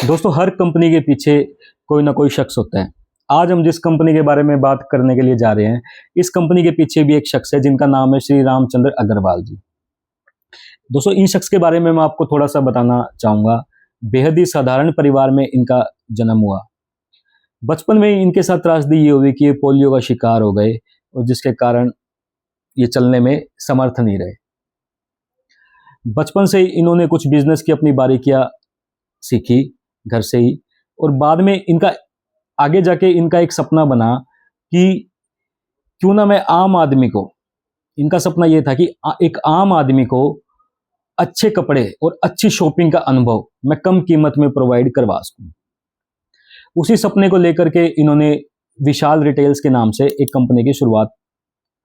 दोस्तों, हर कंपनी के पीछे कोई ना कोई शख्स होता है। आज हम जिस कंपनी के बारे में बात करने के लिए जा रहे हैं, इस कंपनी के पीछे भी एक शख्स है जिनका नाम है श्री रामचंद्र अग्रवाल जी। दोस्तों, इन शख्स के बारे में मैं आपको थोड़ा सा बताना चाहूँगा। बेहद ही साधारण परिवार में इनका जन्म हुआ। बचपन में ही इनके साथ त्रासदी ये हुई कि ये पोलियो का शिकार हो गए और जिसके कारण ये चलने में समर्थ नहीं रहे। बचपन से ही इन्होंने कुछ बिजनेस की अपनी बारीकियां सीखी घर से ही, और बाद में इनका आगे जाके इनका एक सपना बना कि क्यों ना मैं आम आदमी को, इनका सपना यह था कि एक आम आदमी को अच्छे कपड़े और अच्छी शॉपिंग का अनुभव मैं कम कीमत में प्रोवाइड करवा सकूं। उसी सपने को लेकर के इन्होंने विशाल रिटेल्स के नाम से एक कंपनी की शुरुआत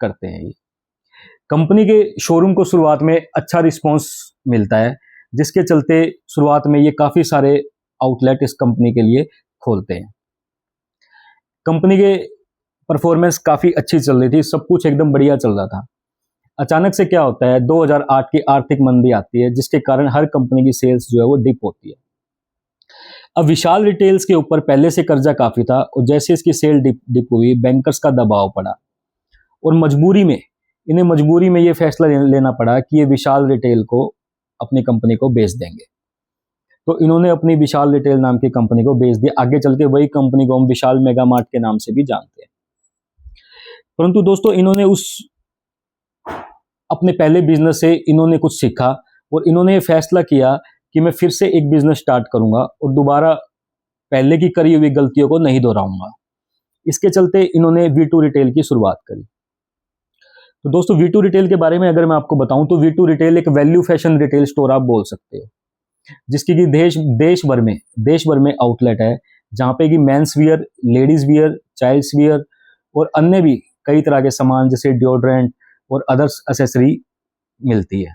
करते हैं। ये कंपनी के शोरूम को शुरुआत में अच्छा रिस्पांस मिलता है, जिसके चलते शुरुआत में ये काफ़ी सारे आउटलेट इस कंपनी के लिए खोलते हैं। कंपनी के परफॉर्मेंस काफ़ी अच्छी चल रही थी, सब कुछ एकदम बढ़िया चल रहा था। अचानक से क्या होता है, 2008 की आर्थिक मंदी आती है, जिसके कारण हर कंपनी की सेल्स जो है वो डिप होती है। अब विशाल रिटेल्स के ऊपर पहले से कर्जा काफ़ी था, और जैसे इसकी सेल डिप हुई, बैंकर्स का दबाव पड़ा और मजबूरी में ये फैसला लेना पड़ा कि ये विशाल रिटेल को, अपनी कंपनी को बेच देंगे। तो इन्होंने अपनी विशाल रिटेल नाम की कंपनी को बेच दिया। आगे चल के वही कंपनी को हम विशाल मेगा मार्ट के नाम से भी जानते हैं। परंतु दोस्तों, इन्होंने अपने पहले बिजनेस से इन्होंने कुछ सीखा और इन्होंने ये फैसला किया कि मैं फिर से एक बिजनेस स्टार्ट करूंगा और दोबारा पहले की करी हुई गलतियों को नहीं दोहराऊंगा। इसके चलते इन्होंने V2 रिटेल की शुरुआत करी। तो दोस्तों, V2 रिटेल के बारे में अगर मैं आपको बताऊं तो V2 रिटेल एक वैल्यू फैशन रिटेल स्टोर आप बोल सकते हो, जिसकी कि देश भर में आउटलेट है, जहाँ पे कि men's wear, ladies wear, childs wear और अन्य भी कई तरह के सामान जैसे डिओड्रेंट और अदर्स एसेसरी मिलती है।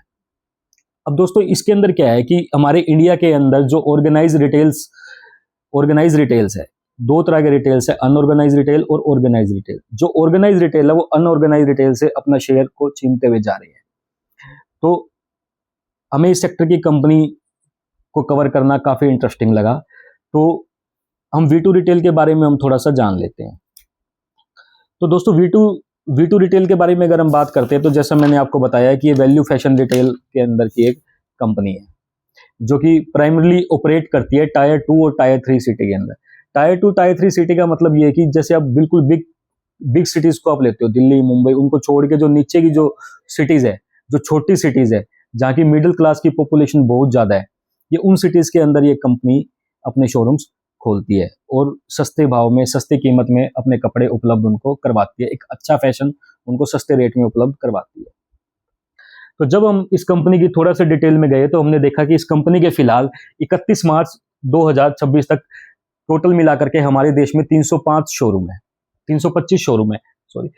अब दोस्तों, इसके अंदर क्या है कि हमारे इंडिया के अंदर जो ऑर्गेनाइज रिटेल्स है, दो तरह के रिटेल्स है, अनऑर्गेनाइज रिटेल और ऑर्गेनाइज रिटेल। जो ऑर्गेनाइज रिटेल है वो अनऑर्गेनाइज रिटेल से अपना शेयर को छीनते हुए जा रही है। तो हमें इस सेक्टर की कंपनी को कवर करना काफी इंटरेस्टिंग लगा, तो हम V2 रिटेल के बारे में हम थोड़ा सा जान लेते हैं। तो दोस्तों, V2 रिटेल के बारे में अगर हम बात करते हैं तो जैसा मैंने आपको बताया कि ये वैल्यू फैशन रिटेल के अंदर की एक कंपनी है, जो कि प्राइमरली ऑपरेट करती है टायर 2 और टायर 3 सिटी के अंदर। टायर 2 टायर 3 सिटी का मतलब ये है कि जैसे आप बिल्कुल बिग सिटीज को आप लेते हो, दिल्ली, मुंबई, उनको छोड़ के जो नीचे की जो सिटीज है, जो छोटी सिटीज है, जहाँ की मिडिल क्लास की पॉपुलेशन बहुत ज्यादा है, ये उन सिटीज के अंदर ये कंपनी अपने शोरूम्स खोलती है और सस्ते भाव में, सस्ते कीमत में अपने कपड़े उपलब्ध उनको करवाती है। एक अच्छा फैशन उनको सस्ते रेट में उपलब्ध करवाती है। तो जब हम इस कंपनी की थोड़ा सा डिटेल में गए तो हमने देखा कि इस कंपनी के फिलहाल 31 मार्च 2026 तक टोटल मिलाकर के हमारे देश में 305 शोरूम है, 325 शोरूम है, सॉरी।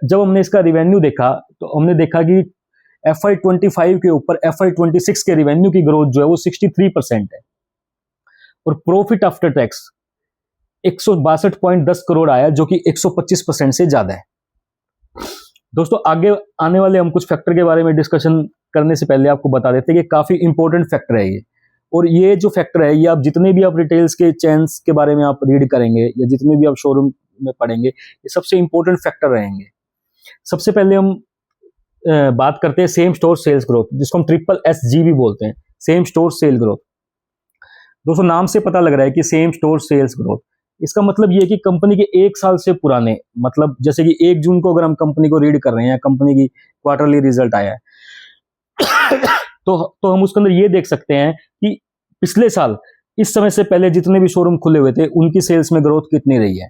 जब हमने इसका रिवेन्यू देखा तो हमने देखा कि FY25 के ऊपर FY26 के रिवेन्यू की ग्रोथ जो है वो 63% है, और प्रॉफिट आफ्टर टैक्स 162.10 करोड़ आया, जो कि 125% से ज्यादा है। दोस्तों, आगे आने वाले हम कुछ फैक्टर के बारे में डिस्कशन करने से पहले आपको बता देते हैं कि काफी इंपॉर्टेंट फैक्टर है ये, और ये जो फैक्टर है ये आप जितने भी आप रिटेल्स के चेन्स के बारे में आप रीड करेंगे या जितने भी आप शोरूम में पढ़ेंगे, ये सबसे इंपॉर्टेंट फैक्टर रहेंगे। सबसे पहले हम बात करते हैं सेम स्टोर सेल्स ग्रोथ, जिसको हम SSSG भी बोलते हैं, सेम स्टोर सेल ग्रोथ। दोस्तों, नाम से पता लग रहा है कि सेम स्टोर सेल्स ग्रोथ, इसका मतलब ये है कि कंपनी के एक साल से पुराने, मतलब जैसे कि 1 जून को अगर हम कंपनी को रीड कर रहे हैं, कंपनी की क्वार्टरली रिजल्ट आया है तो हम उसके अंदर ये देख सकते हैं कि पिछले साल इस समय से पहले जितने भी शोरूम खुले हुए थे उनकी सेल्स में ग्रोथ कितनी रही है।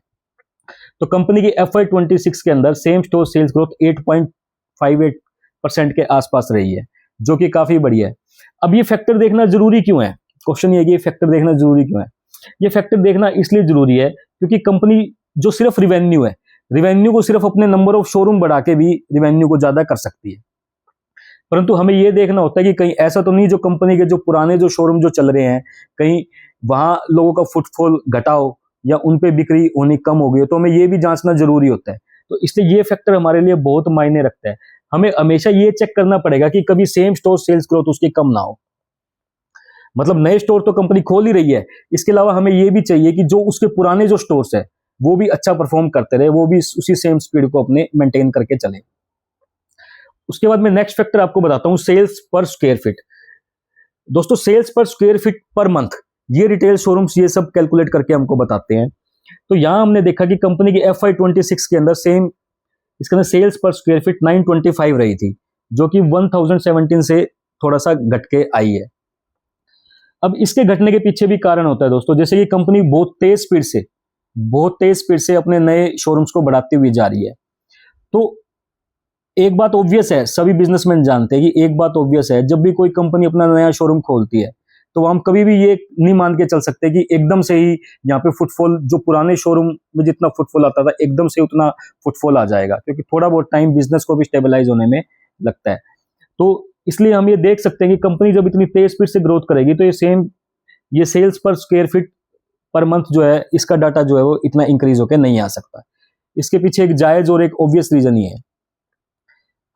तो कंपनी की FY26 के अंदर सेम स्टोर सेल्स ग्रोथ 8.58% के आसपास रही है, जो कि काफी बढ़िया है। अब ये फैक्टर देखना जरूरी क्यों है? क्वेश्चन ये है कि ये फैक्टर देखना जरूरी क्यों है? ये फैक्टर देखना इसलिए जरूरी है क्योंकि कंपनी जो सिर्फ रिवेन्यू को सिर्फ अपने नंबर ऑफ शोरूम बढ़ा के भी रिवेन्यू को ज्यादा कर सकती है, परंतु हमें यह देखना होता है कि कहीं ऐसा तो नहीं जो कंपनी के जो पुराने जो शोरूम जो चल रहे हैं, कहीं वहां लोगों का फुटफॉल घटा हो या उन पे बिक्री होनी कम हो गई हो, तो हमें ये भी जांचना जरूरी होता है। तो इसलिए ये फैक्टर हमारे लिए बहुत मायने रखता है। हमें हमेशा ये चेक करना पड़ेगा कि कभी सेम स्टोर सेल्स ग्रोथ उसकी कम ना हो। मतलब नए स्टोर तो कंपनी खोल ही रही है, इसके अलावा हमें ये भी चाहिए कि जो उसके पुराने जो स्टोर्स है वो भी अच्छा परफॉर्म करते रहे, वो भी उसी सेम स्पीड को अपने मेंटेन करके चले। उसके बाद मैं नेक्स्ट फैक्टर आपको बताता हूं, सेल्स पर स्क्वायर फीट। दोस्तों सेल्स पर स्क्वायर फीट पर मंथ, ये रिटेल शोरूम्स ये सब कैलकुलेट करके हमको बताते हैं। तो यहां हमने देखा कि कंपनी की FY26 के अंदर सेम इसके अंदर सेल्स पर स्क्वायर फीट 925 रही थी, जो कि 1017 से थोड़ा सा घट के आई है। अब इसके घटने के पीछे भी कारण होता है दोस्तों, जैसे कि कंपनी बहुत तेज स्पीड से अपने नए शोरूम्स को बढ़ाती हुई जा रही है। तो एक बात ऑब्वियस है, सभी बिजनेसमैन जानते हैं कि एक बात ऑब्वियस है, जब भी कोई कंपनी अपना नया शोरूम खोलती है तो हम कभी भी ये नहीं मान के चल सकते कि एकदम से ही यहाँ पे फुटफॉल, जो पुराने शोरूम में जितना फुटफॉल आता था एकदम से उतना फुटफॉल आ जाएगा, क्योंकि थोड़ा बहुत टाइम बिजनेस को भी स्टेबलाइज होने में लगता है। तो इसलिए हम ये देख सकते हैं कि कंपनी जब इतनी तेज स्पीड से ग्रोथ करेगी तो ये सेल्स पर स्क्वायर फीट पर मंथ जो है, इसका डाटा जो है वो इतना इंक्रीज होकर नहीं आ सकता। इसके पीछे एक जायज और एक ऑब्वियस रीजन ही है।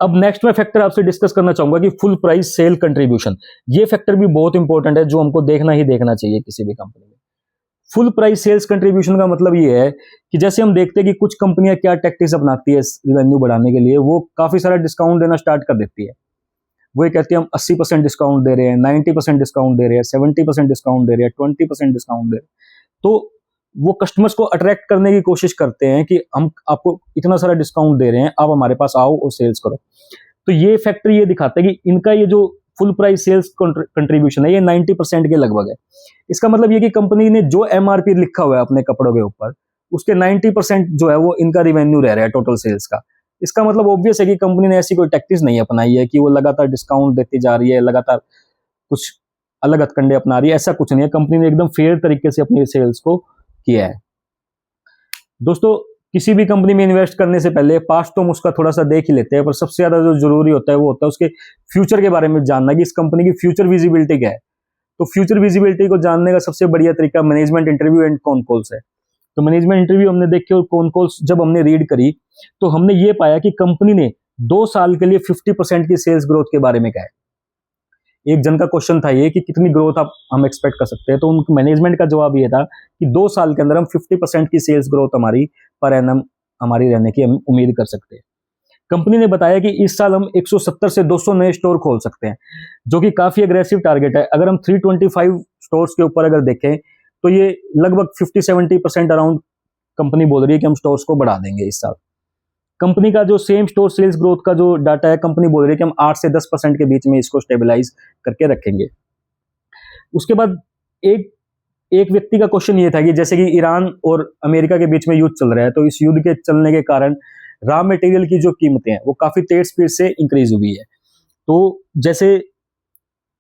अब नेक्स्ट मैं फैक्टर आपसे डिस्कस करना चाहूंगा कि फुल प्राइस सेल कंट्रीब्यूशन। ये फैक्टर भी बहुत इंपॉर्टेंट है, जो हमको देखना ही देखना चाहिए किसी भी कंपनी में। फुल प्राइस सेल्स कंट्रीब्यूशन का मतलब ये है कि जैसे हम देखते हैं कि कुछ कंपनियां क्या टैक्टिक्स अपनाती है रेवेन्यू बढ़ाने के लिए, वो काफी सारा डिस्काउंट देना स्टार्ट कर देती है। वो ये कहती है हम 80% डिस्काउंट दे रहे हैं, 90% डिस्काउंट दे रहे हैं, 70% डिस्काउंट दे रहे हैं, 20% डिस्काउंट दे रहे हैं। तो वो कस्टमर्स को अट्रैक्ट करने की कोशिश करते हैं कि हम आपको इतना सारा डिस्काउंट दे रहे हैं, आप हमारे पास आओ और सेल्स करो। तो ये फैक्टर ये दिखाता है कि इनका ये जो फुल प्राइस सेल्स कंट्रीब्यूशन है ये 90% के लगभग है। इसका मतलब ये कि कंपनी ने जो MRP लिखा हुआ है अपने कपड़ों के ऊपर, उसके 90% जो है वो इनका रिवेन्यू रह रहा है टोटल सेल्स का। इसका मतलब ऑब्वियस है कि कंपनी ने ऐसी कोई टैक्टिक्स नहीं अपनाई है कि वो लगातार डिस्काउंट देती जा रही है, लगातार कुछ अलग हथकंडे अपना रही है, ऐसा कुछ नहीं है। कंपनी ने एकदम फेयर तरीके से अपनी सेल्स को किया है। दोस्तों किसी भी कंपनी में इन्वेस्ट करने से पहले पास्ट तो हम उसका थोड़ा सा देख ही लेते हैं, पर सबसे ज्यादा जो जरूरी होता है वो होता है उसके फ्यूचर के बारे में जानना कि इस कंपनी की फ्यूचर विजिबिलिटी क्या है। तो फ्यूचर विजिबिलिटी को जानने का सबसे बढ़िया तरीका management interview and con calls है। तो मैनेजमेंट इंटरव्यू हमने देखे और कॉन कॉल्स जब हमने रीड करी तो हमने ये पाया कि कंपनी ने 2 साल के लिए 50% की सेल्स ग्रोथ के बारे में कहा है। एक जन का क्वेश्चन था ये कि कितनी ग्रोथ हम एक्सपेक्ट कर सकते हैं, तो उनके मैनेजमेंट का जवाब ये था कि 2 साल के अंदर हम 50% की सेल्स ग्रोथ हमारी पर एनम हमारी रहने की हम उम्मीद कर सकते हैं। कंपनी ने बताया कि इस साल हम 170 से 200 नए स्टोर खोल सकते हैं, जो कि काफी अग्रेसिव टारगेट है। अगर हम 325 स्टोर्स के ऊपर अगर देखें तो ये लगभग 50-70% अराउंड कंपनी बोल रही है कि हम स्टोर्स को बढ़ा देंगे इस साल। कंपनी का जो सेम स्टोर सेल्स ग्रोथ का जो डाटा है, कंपनी बोल रही है कि हम 8 से 10% के बीच में इसको स्टेबलाइज करके रखेंगे। उसके बाद एक व्यक्ति का क्वेश्चन ये था कि जैसे कि ईरान और अमेरिका के बीच में युद्ध चल रहा है, तो इस युद्ध के चलने के कारण रॉ मटेरियल की जो कीमतें हैं वो काफी तेज स्पीड से इंक्रीज हुई है। तो जैसे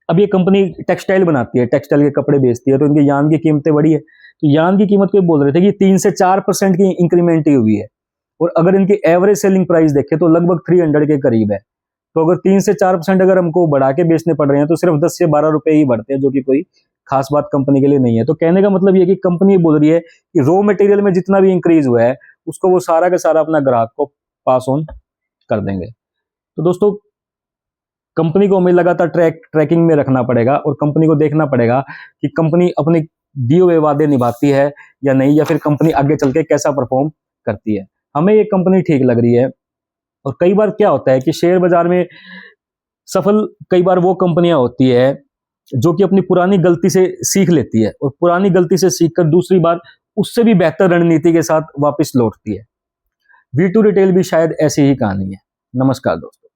अब ये कंपनी टेक्सटाइल बनाती है, टेक्सटाइल के कपड़े बेचती है, तो इनके यार्न की कीमतें बढ़ी है। तो यार्न की कीमत को बोल रहे थे कि 3 से 4% की इंक्रीमेंट हुई है, और अगर इनकी एवरेज सेलिंग प्राइस देखें तो लगभग 300 के करीब है। तो अगर 3 से 4% अगर हमको बढ़ा के बेचने पड़ रहे हैं तो सिर्फ 10 से 12 रुपए ही बढ़ते हैं, जो कि कोई खास बात कंपनी के लिए नहीं है। तो कहने का मतलब ये कि कंपनी बोल रही है कि रॉ मटेरियल में जितना भी इंक्रीज हुआ है उसको वो सारा का सारा अपना ग्राहक को पास ऑन कर देंगे। तो दोस्तों कंपनी को हमें लगातार ट्रैकिंग में रखना पड़ेगा और कंपनी को देखना पड़ेगा कि कंपनी अपने दिए हुए वादे निभाती है या नहीं, या फिर कंपनी आगे चल के कैसा परफॉर्म करती है। हमें ये कंपनी ठीक लग रही है। और कई बार क्या होता है कि शेयर बाजार में सफल कई बार वो कंपनियां होती है जो कि अपनी पुरानी गलती से सीख लेती है और पुरानी गलती से सीखकर दूसरी बार उससे भी बेहतर रणनीति के साथ वापस लौटती है। V2 रिटेल भी शायद ऐसी ही कहानी है। नमस्कार दोस्तों।